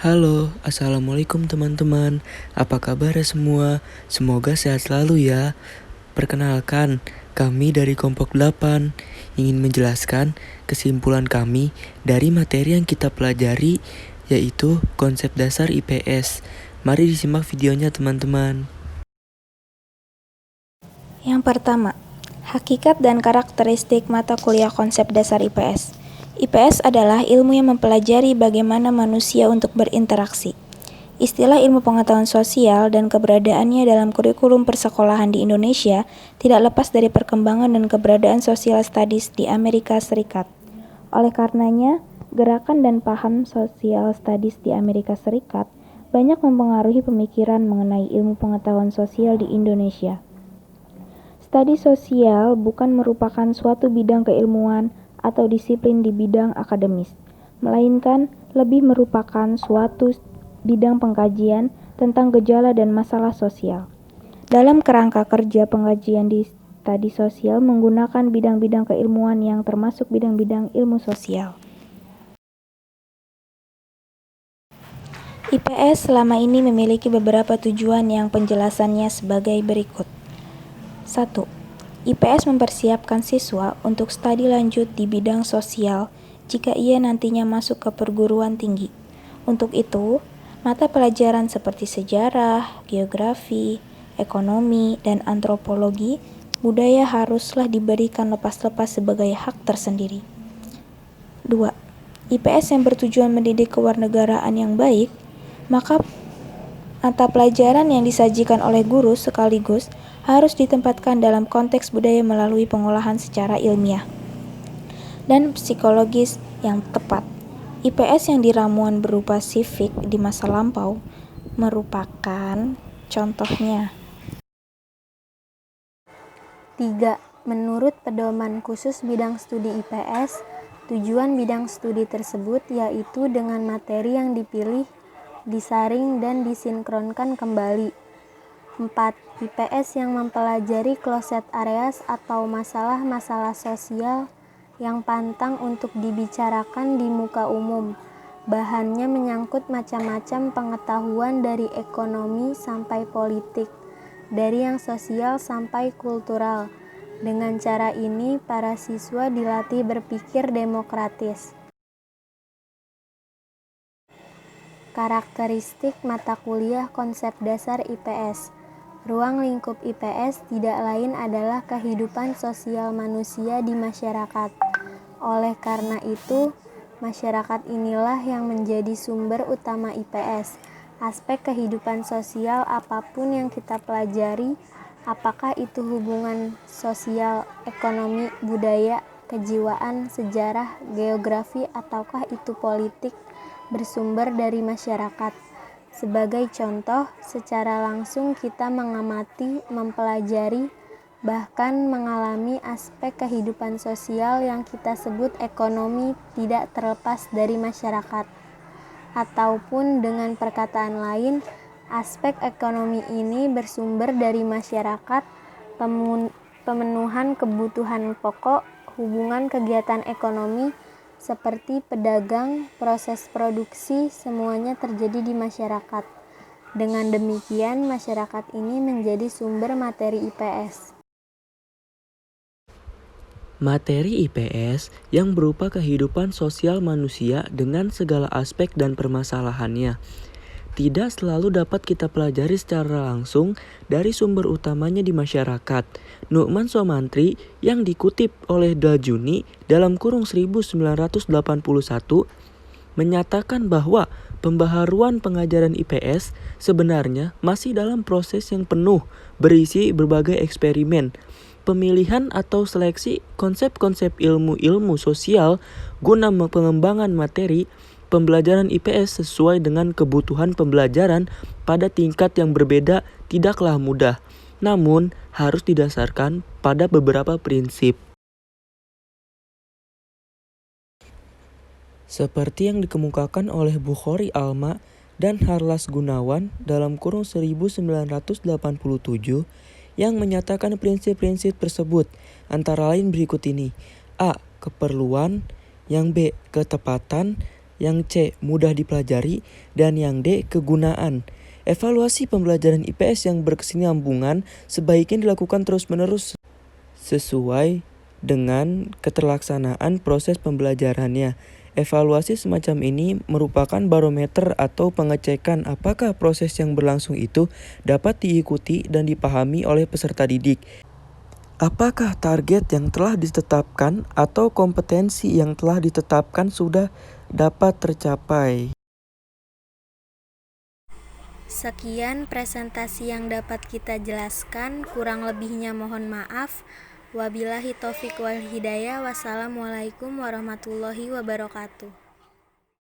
Halo, assalamualaikum teman-teman. Apa kabar semua? Semoga sehat selalu ya. Perkenalkan, kami dari Kelompok 8 ingin menjelaskan kesimpulan kami dari materi yang kita pelajari, yaitu konsep dasar IPS. Mari disimak videonya teman-teman. Yang pertama, hakikat dan karakteristik mata kuliah konsep dasar IPS. IPS adalah ilmu yang mempelajari bagaimana manusia untuk berinteraksi. Istilah ilmu pengetahuan sosial dan keberadaannya dalam kurikulum persekolahan di Indonesia tidak lepas dari perkembangan dan keberadaan social studies di Amerika Serikat. Oleh karenanya, gerakan dan paham social studies di Amerika Serikat banyak mempengaruhi pemikiran mengenai ilmu pengetahuan sosial di Indonesia. Studi sosial bukan merupakan suatu bidang keilmuan atau disiplin di bidang akademis, melainkan lebih merupakan suatu bidang pengkajian tentang gejala dan masalah sosial. Dalam kerangka kerja pengkajian di studi sosial menggunakan bidang-bidang keilmuan yang termasuk bidang-bidang ilmu sosial. IPS selama ini memiliki beberapa tujuan yang penjelasannya sebagai berikut. 1. IPS mempersiapkan siswa untuk studi lanjut di bidang sosial jika ia nantinya masuk ke perguruan tinggi. Untuk itu, mata pelajaran seperti sejarah, geografi, ekonomi, dan antropologi budaya haruslah diberikan lepas-lepas sebagai hak tersendiri. 2. IPS yang bertujuan mendidik kewarganegaraan yang baik, maka mata pelajaran yang disajikan oleh guru sekaligus harus ditempatkan dalam konteks budaya melalui pengolahan secara ilmiah dan psikologis yang tepat. IPS yang diramuan berupa civic di masa lampau merupakan contohnya. 3. Menurut pedoman khusus bidang studi IPS, tujuan bidang studi tersebut yaitu dengan materi yang dipilih disaring dan disinkronkan kembali. 4. IPS yang mempelajari closet areas atau masalah-masalah sosial yang pantang untuk dibicarakan di muka umum. Bahannya menyangkut macam-macam pengetahuan dari ekonomi sampai politik, dari yang sosial sampai kultural. Dengan cara ini, para siswa dilatih berpikir demokratis. Karakteristik mata kuliah konsep dasar IPS. Ruang lingkup IPS tidak lain adalah kehidupan sosial manusia di masyarakat. Oleh karena itu, masyarakat inilah yang menjadi sumber utama IPS. Aspek kehidupan sosial apapun yang kita pelajari, apakah itu hubungan sosial, ekonomi, budaya, kejiwaan, sejarah, geografi, ataukah itu politik, bersumber dari masyarakat. Sebagai contoh, secara langsung kita mengamati, mempelajari, bahkan mengalami aspek kehidupan sosial yang kita sebut ekonomi tidak terlepas dari masyarakat. Ataupun dengan perkataan lain, aspek ekonomi ini bersumber dari masyarakat, pemenuhan kebutuhan pokok, hubungan kegiatan ekonomi, seperti pedagang, proses produksi, semuanya terjadi di masyarakat. Dengan demikian, masyarakat ini menjadi sumber materi IPS. Materi IPS yang berupa kehidupan sosial manusia dengan segala aspek dan permasalahannya tidak selalu dapat kita pelajari secara langsung dari sumber utamanya di masyarakat. Nu'man Somantri yang dikutip oleh Dajuni dalam kurung 1981 menyatakan bahwa pembaharuan pengajaran IPS sebenarnya masih dalam proses yang penuh berisi berbagai eksperimen, pemilihan atau seleksi konsep-konsep ilmu-ilmu sosial guna pengembangan materi pembelajaran IPS sesuai dengan kebutuhan pembelajaran pada tingkat yang berbeda tidaklah mudah, namun harus didasarkan pada beberapa prinsip. Seperti yang dikemukakan oleh Bukhari Alma dan Harlas Gunawan dalam kurung 1987 yang menyatakan prinsip-prinsip tersebut antara lain berikut ini. A. Keperluan. Yang B. Ketepatan. yang C. mudah dipelajari, dan yang D. kegunaan. Evaluasi pembelajaran IPS yang berkesinambungan sebaiknya dilakukan terus-menerus sesuai dengan keterlaksanaan proses pembelajarannya. Evaluasi semacam ini merupakan barometer atau pengecekan apakah proses yang berlangsung itu dapat diikuti dan dipahami oleh peserta didik. Apakah target yang telah ditetapkan atau kompetensi yang telah ditetapkan sudah dapat tercapai? Sekian presentasi yang dapat kita jelaskan, kurang lebihnya mohon maaf. Wabillahi taufiq wal hidayah. Wassalamualaikum warahmatullahi wabarakatuh.